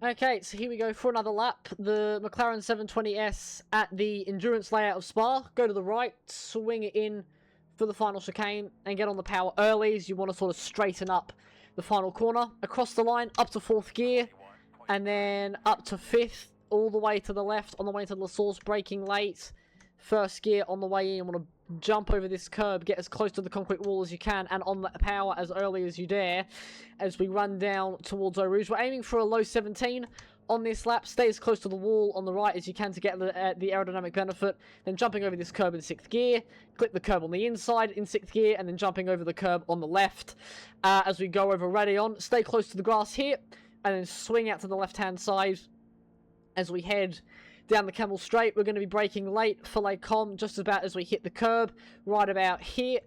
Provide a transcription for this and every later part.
Okay, so here we go for another lap. The McLaren 720S at the endurance layout of Spa. Go to the right, swing it in for the final chicane, and get on the power early as you want to sort of straighten up the final corner. Across the line, up to 4th gear, and then up to 5th, all the way to the left, on the way to the source, braking late. 1st gear on the way in, you want to jump over this curb, get as close to the concrete wall as you can, and on the power as early as you dare as we run down towards Eau Rouge. We're aiming for a low 17 on this lap. Stay as close to the wall on the right as you can to get the aerodynamic benefit. Then jumping over this curb in 6th gear, clip the curb on the inside in 6th gear, and then jumping over the curb on the left as we go over Radion. Stay close to the grass here, and then swing out to the left-hand side as we head down the Camel Straight. We're going to be braking late for LazGamez just about as we hit the curb, right about here,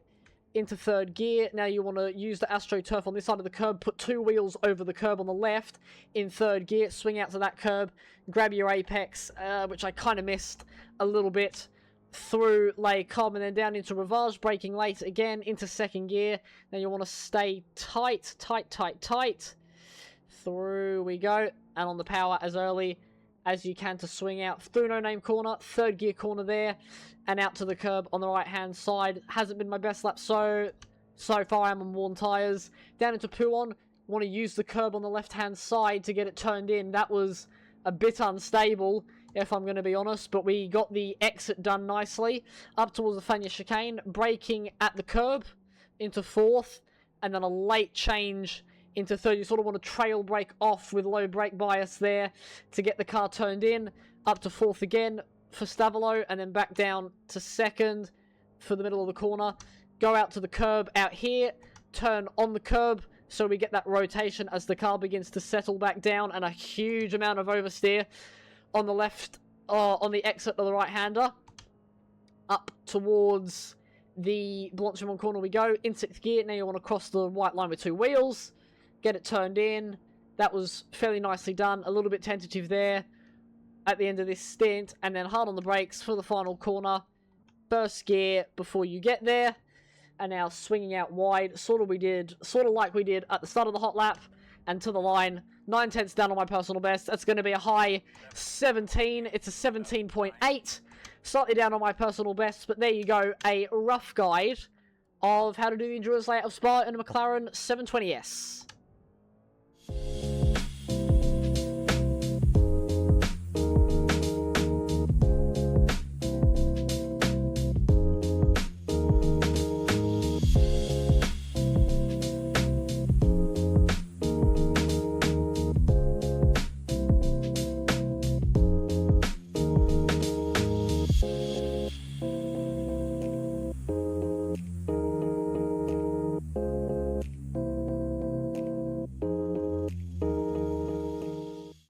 into 3rd gear. Now you want to use the AstroTurf on this side of the curb, put 2 wheels over the curb on the left in 3rd gear, swing out to that curb, grab your apex, which I kind of missed a little bit, through LazGamez, and then down into Rivage, braking late again into 2nd gear. Now you want to stay tight, through we go, and on the power as early as you can to swing out through No Name corner, 3rd gear corner there, and out to the curb on the right hand side. Hasn't been my best lap so far. I'm on worn tyres. Down into Pouon, want to use the curb on the left hand side to get it turned in. That was a bit unstable, if I'm going to be honest, but we got the exit done nicely. Up towards the Fania chicane, braking at the curb into 4th, and then a late change into 3rd. You sort of want to trail brake off with low brake bias there to get the car turned in. Up to 4th again for Stavolo, and then back down to 2nd for the middle of the corner. Go out to the curb out here, turn on the curb so we get that rotation as the car begins to settle back down, and a huge amount of oversteer on the left, on the exit of the right-hander. Up towards the Blanchimont corner we go, in 6th gear. Now you want to cross the white line with 2 wheels. Get it turned in. That was fairly nicely done. A little bit tentative there at the end of this stint. And then hard on the brakes for the final corner. 1st gear before you get there. And now swinging out wide. Sort of like we did at the start of the hot lap. And to the line. 9/10 down on my personal best. That's going to be a high 17. It's a 17.8. Slightly down on my personal best. But there you go. A rough guide of how to do the endurance layout of Spa in a McLaren 720S.